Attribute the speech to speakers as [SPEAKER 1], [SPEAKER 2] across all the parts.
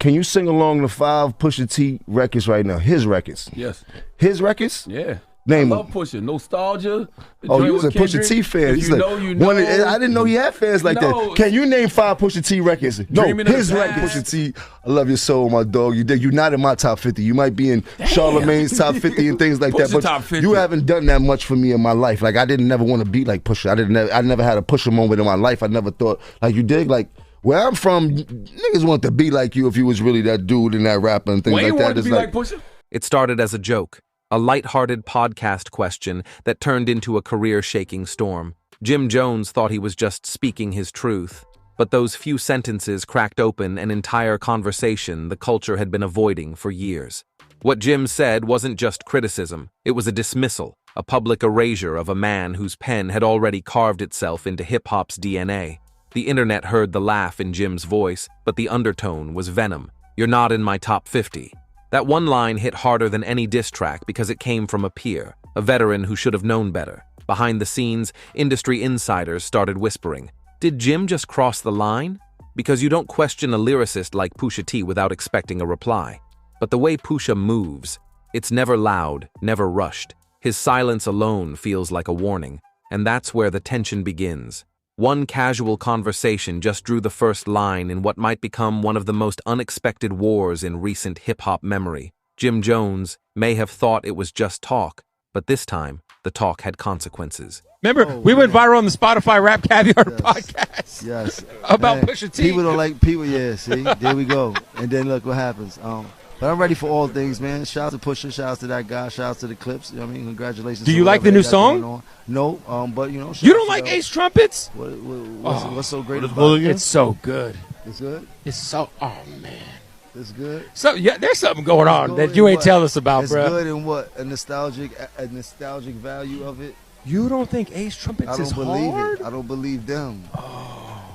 [SPEAKER 1] Can you sing along the 5 Pusha T records right now? His records.
[SPEAKER 2] Yes.
[SPEAKER 1] His records?
[SPEAKER 2] Yeah.
[SPEAKER 1] Name
[SPEAKER 2] I love Pusha. Nostalgia.
[SPEAKER 1] Oh, you was a Pusha T fan.
[SPEAKER 2] You know, you know.
[SPEAKER 1] I didn't know he had fans like that. Can you name 5 Pusha T records? No, his records. Pusha T, I love your soul, my dog. You're not in my top 50. You might be in Charlamagne's top 50 and things like that, but you haven't done that much for me in my life. Like, I didn't never want to be like Pusha. I never had a Pusha moment in my life. I never thought, like, you dig? Like, where I'm from, niggas want to be like you if you was really that dude and that rapper and things like that.
[SPEAKER 2] Wayne wanted to be like Pusha?
[SPEAKER 3] It started as a joke. A light-hearted podcast question that turned into a career-shaking storm. Jim Jones thought he was just speaking his truth, but those few sentences cracked open an entire conversation the culture had been avoiding for years. What Jim said wasn't just criticism, it was a dismissal, a public erasure of a man whose pen had already carved itself into hip-hop's DNA. The internet heard the laugh in Jim's voice, but the undertone was venom. "You're not in my top 50. That one line hit harder than any diss track because it came from a peer, a veteran who should have known better. Behind the scenes, industry insiders started whispering, "Did Jim just cross the line?" Because you don't question a lyricist like Pusha T without expecting a reply. But the way Pusha moves, it's never loud, never rushed. His silence alone feels like a warning, and that's where the tension begins. One casual conversation just drew the first line in what might become one of the most unexpected wars in recent hip-hop memory. Jim Jones may have thought it was just talk, but this time, the talk had consequences.
[SPEAKER 4] Remember, we went viral on the Spotify Rap Caviar podcast.
[SPEAKER 1] Yes.
[SPEAKER 4] About Pusha T.
[SPEAKER 1] People don't like people, yeah, see? There we go. And then look what happens. But I'm ready for all things, man. Shout out to Pusha, shout out to that guy, shout out to the clips. You know what I mean? Congratulations.
[SPEAKER 4] Do you like the new song?
[SPEAKER 1] No, but you know.
[SPEAKER 4] You don't like Ace Trumpets?
[SPEAKER 1] What's so great about it?
[SPEAKER 4] It's so good.
[SPEAKER 1] It's good?
[SPEAKER 4] It's so, oh man.
[SPEAKER 1] It's good?
[SPEAKER 4] So, yeah, there's something going on that you ain't tell us about, bro.
[SPEAKER 1] It's good in what? A nostalgic value of it?
[SPEAKER 4] You don't think Ace Trumpets is hard?
[SPEAKER 1] I don't believe them.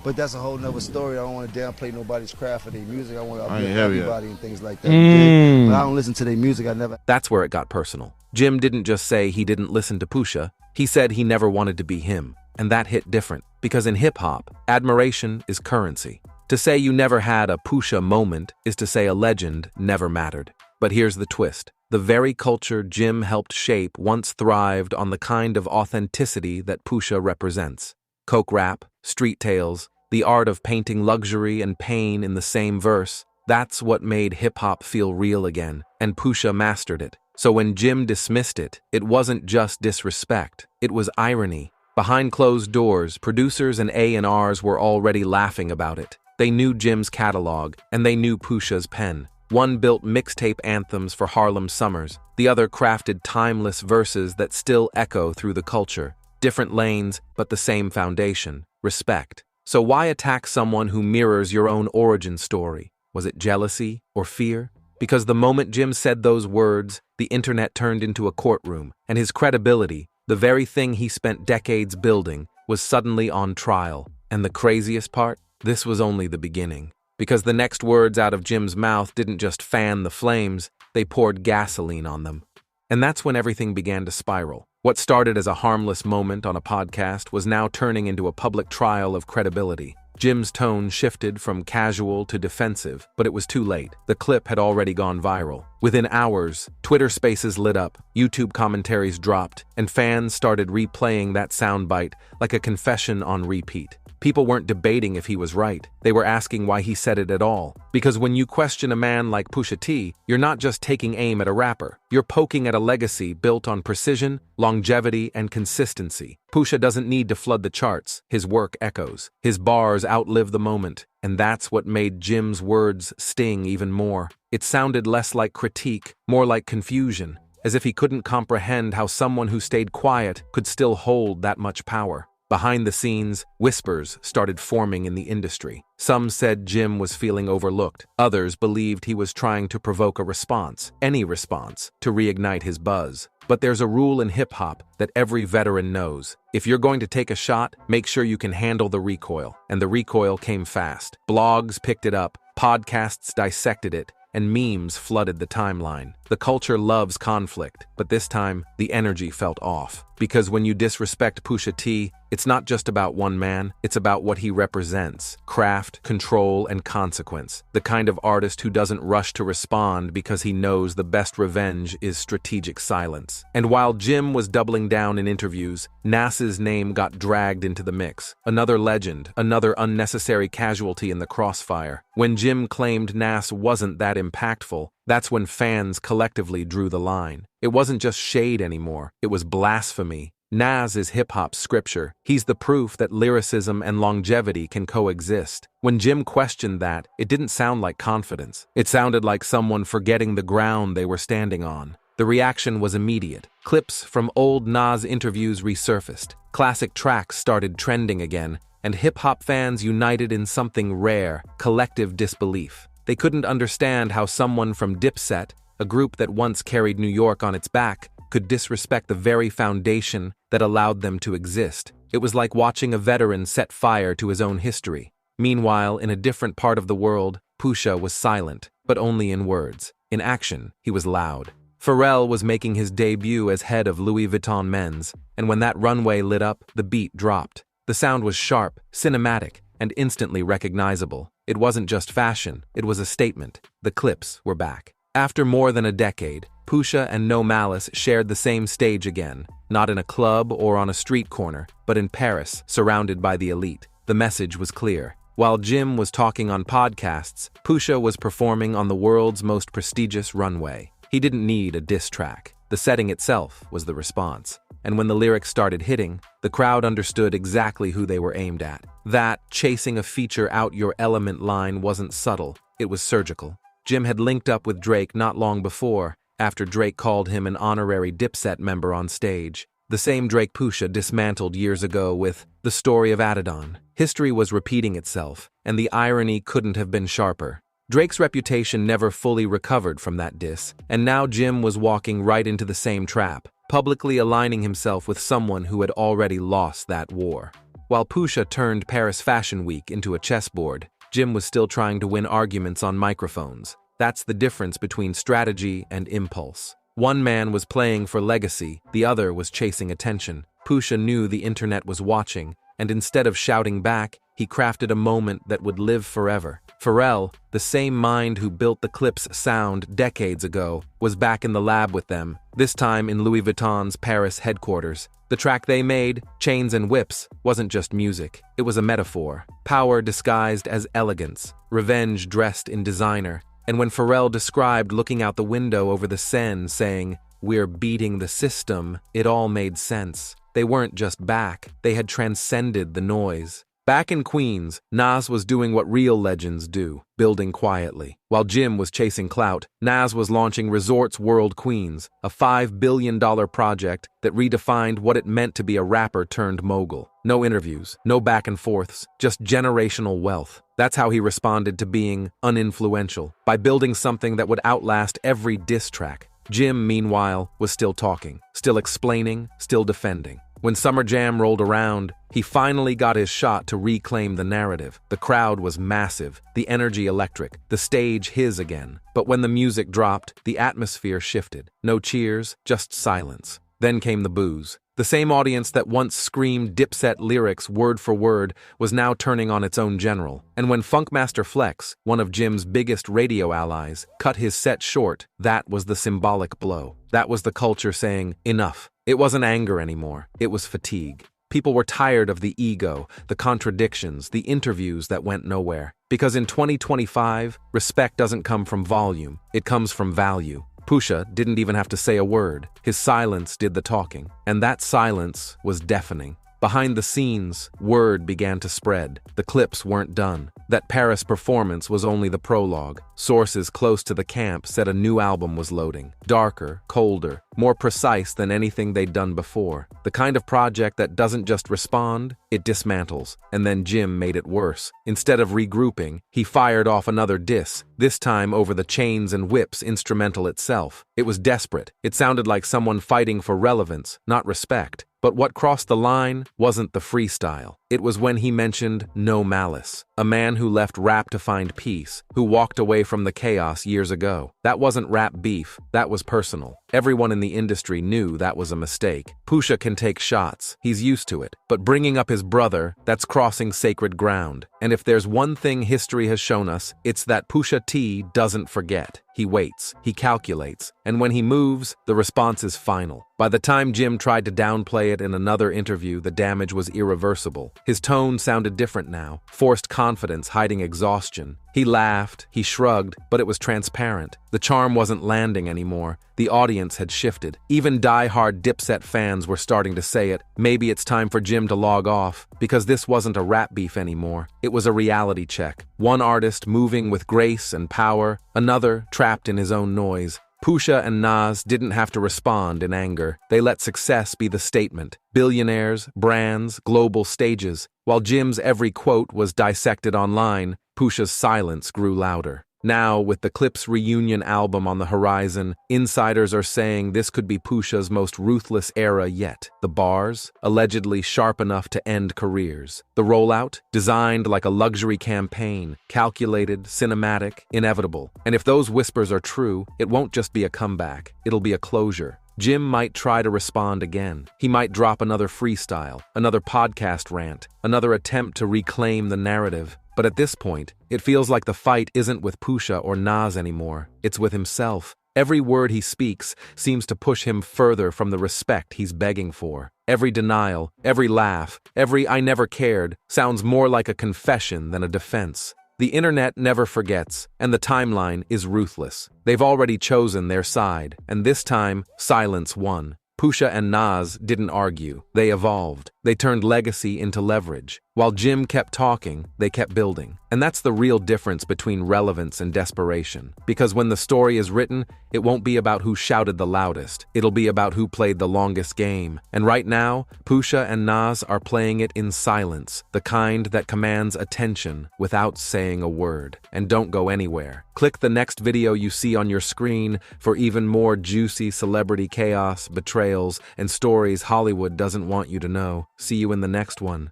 [SPEAKER 1] But that's a whole nother story. I don't want to downplay nobody's craft or their music. I want to uplift everybody and things like that. But I don't listen to their music.
[SPEAKER 3] That's where it got personal. Jim didn't just say he didn't listen to Pusha. He said he never wanted to be him. And that hit different. Because in hip-hop, admiration is currency. To say you never had a Pusha moment is to say a legend never mattered. But here's the twist. The very culture Jim helped shape once thrived on the kind of authenticity that Pusha represents. Coke rap, street tales, the art of painting luxury and pain in the same verse, that's what made hip-hop feel real again, and Pusha mastered it. So when Jim dismissed it, it wasn't just disrespect, it was irony. Behind closed doors, producers and A&Rs were already laughing about it. They knew Jim's catalog, and they knew Pusha's pen. One built mixtape anthems for Harlem summers, the other crafted timeless verses that still echo through the culture. Different lanes, but the same foundation, respect. So why attack someone who mirrors your own origin story? Was it jealousy or fear? Because the moment Jim said those words, the internet turned into a courtroom, and his credibility, the very thing he spent decades building, was suddenly on trial. And the craziest part? This was only the beginning. Because the next words out of Jim's mouth didn't just fan the flames, they poured gasoline on them. And that's when everything began to spiral. What started as a harmless moment on a podcast was now turning into a public trial of credibility. Jim's tone shifted from casual to defensive, but it was too late. The clip had already gone viral. Within hours, Twitter Spaces lit up, YouTube commentaries dropped, and fans started replaying that soundbite like a confession on repeat. People weren't debating if he was right. They were asking why he said it at all. Because when you question a man like Pusha T, you're not just taking aim at a rapper. You're poking at a legacy built on precision, longevity, and consistency. Pusha doesn't need to flood the charts. His work echoes. His bars outlive the moment. And that's what made Jim's words sting even more. It sounded less like critique, more like confusion, as if he couldn't comprehend how someone who stayed quiet could still hold that much power. Behind the scenes, whispers started forming in the industry. Some said Jim was feeling overlooked. Others believed he was trying to provoke a response, any response, to reignite his buzz. But there's a rule in hip-hop that every veteran knows. If you're going to take a shot, make sure you can handle the recoil. And the recoil came fast. Blogs picked it up, podcasts dissected it, and memes flooded the timeline. The culture loves conflict, but this time, the energy felt off. Because when you disrespect Pusha T, it's not just about one man, it's about what he represents. Craft, control, and consequence. The kind of artist who doesn't rush to respond because he knows the best revenge is strategic silence. And while Jim was doubling down in interviews, Nas's name got dragged into the mix. Another legend, another unnecessary casualty in the crossfire. When Jim claimed Nas wasn't that impactful, that's when fans collectively drew the line. It wasn't just shade anymore, it was blasphemy. Nas is hip-hop scripture. He's the proof that lyricism and longevity can coexist. When Jim questioned that, it didn't sound like confidence. It sounded like someone forgetting the ground they were standing on. The reaction was immediate. Clips from old Nas interviews resurfaced. Classic tracks started trending again, and hip-hop fans united in something rare, collective disbelief. They couldn't understand how someone from Dipset, a group that once carried New York on its back, could disrespect the very foundation that allowed them to exist. It was like watching a veteran set fire to his own history. Meanwhile, in a different part of the world, Pusha was silent, but only in words. In action, he was loud. Pharrell was making his debut as head of Louis Vuitton Men's, and when that runway lit up, the beat dropped. The sound was sharp, cinematic, and instantly recognizable. It wasn't just fashion, it was a statement. The clips were back. After more than a decade, Pusha and No Malice shared the same stage again, not in a club or on a street corner, but in Paris, surrounded by the elite. The message was clear. While Jim was talking on podcasts, Pusha was performing on the world's most prestigious runway. He didn't need a diss track. The setting itself was the response. And when the lyrics started hitting, the crowd understood exactly who they were aimed at. That chasing a feature out your element line wasn't subtle, it was surgical. Jim had linked up with Drake not long before, after Drake called him an honorary Dipset member on stage. The same Drake Pusha dismantled years ago with The Story of Adidon. History was repeating itself, and the irony couldn't have been sharper. Drake's reputation never fully recovered from that diss, and now Jim was walking right into the same trap, publicly aligning himself with someone who had already lost that war. While Pusha turned Paris Fashion Week into a chessboard, Jim was still trying to win arguments on microphones. That's the difference between strategy and impulse. One man was playing for legacy, the other was chasing attention. Pusha knew the internet was watching, and instead of shouting back, he crafted a moment that would live forever. Pharrell, the same mind who built the Clips sound decades ago, was back in the lab with them, this time in Louis Vuitton's Paris headquarters. The track they made, Chains and Whips, wasn't just music, it was a metaphor. Power disguised as elegance, revenge dressed in designer. And when Pharrell described looking out the window over the Seine saying, "We're beating the system," it all made sense. They weren't just back, they had transcended the noise. Back in Queens, Nas was doing what real legends do, building quietly. While Jim was chasing clout, Nas was launching Resorts World Queens, a $5 billion project that redefined what it meant to be a rapper turned mogul. No interviews, no back and forths, just generational wealth. That's how he responded to being uninfluential, by building something that would outlast every diss track. Jim, meanwhile, was still talking, still explaining, still defending. When Summerjam rolled around, he finally got his shot to reclaim the narrative. The crowd was massive, the energy electric, the stage his again. But when the music dropped, the atmosphere shifted. No cheers, just silence. Then came the boos. The same audience that once screamed Dipset lyrics word for word was now turning on its own general. And when Funkmaster Flex, one of Jim's biggest radio allies, cut his set short, that was the symbolic blow. That was the culture saying, enough. It wasn't anger anymore, it was fatigue. People were tired of the ego, the contradictions, the interviews that went nowhere. Because in 2025, respect doesn't come from volume, it comes from value. Pusha didn't even have to say a word. His silence did the talking, and that silence was deafening. Behind the scenes, word began to spread. The clips weren't done. That Paris performance was only the prologue. Sources close to the camp said a new album was loading. Darker, colder, more precise than anything they'd done before. The kind of project that doesn't just respond, it dismantles. And then Jim made it worse. Instead of regrouping, he fired off another diss, this time over the Chains and Whips instrumental itself. It was desperate. It sounded like someone fighting for relevance, not respect. But what crossed the line wasn't the freestyle. It was when he mentioned No Malice, a man who left rap to find peace, who walked away from the chaos years ago. That wasn't rap beef, that was personal. Everyone in the industry knew that was a mistake. Pusha can take shots, he's used to it. But bringing up his brother, that's crossing sacred ground. And if there's one thing history has shown us, it's that Pusha T doesn't forget. He waits, he calculates, and when he moves, the response is final. By the time Jim tried to downplay it in another interview, the damage was irreversible. His tone sounded different now, forced confidence hiding exhaustion. He laughed, he shrugged, but it was transparent. The charm wasn't landing anymore. The audience had shifted. Even die-hard Dipset fans were starting to say it. Maybe it's time for Jim to log off, because this wasn't a rap beef anymore. It was a reality check. One artist moving with grace and power, another trapped in his own noise. Pusha and Nas didn't have to respond in anger. They let success be the statement. Billionaires, brands, global stages. While Jim's every quote was dissected online, Pusha's silence grew louder. Now, with the Clips reunion album on the horizon, insiders are saying this could be Pusha's most ruthless era yet. The bars, allegedly sharp enough to end careers. The rollout, designed like a luxury campaign, calculated, cinematic, inevitable. And if those whispers are true, it won't just be a comeback, it'll be a closure. Jim might try to respond again. He might drop another freestyle, another podcast rant, another attempt to reclaim the narrative. But at this point, it feels like the fight isn't with Pusha or Nas anymore. It's with himself. Every word he speaks seems to push him further from the respect he's begging for. Every denial, every laugh, every "I never cared" sounds more like a confession than a defense. The internet never forgets, and the timeline is ruthless. They've already chosen their side, and this time, silence won. Pusha and Nas didn't argue. They evolved. They turned legacy into leverage. While Jim kept talking, they kept building. And that's the real difference between relevance and desperation. Because when the story is written, it won't be about who shouted the loudest. It'll be about who played the longest game. And right now, Pusha and Nas are playing it in silence, the kind that commands attention without saying a word. And don't go anywhere. Click the next video you see on your screen for even more juicy celebrity chaos, betrayals, and stories Hollywood doesn't want you to know. See you in the next one.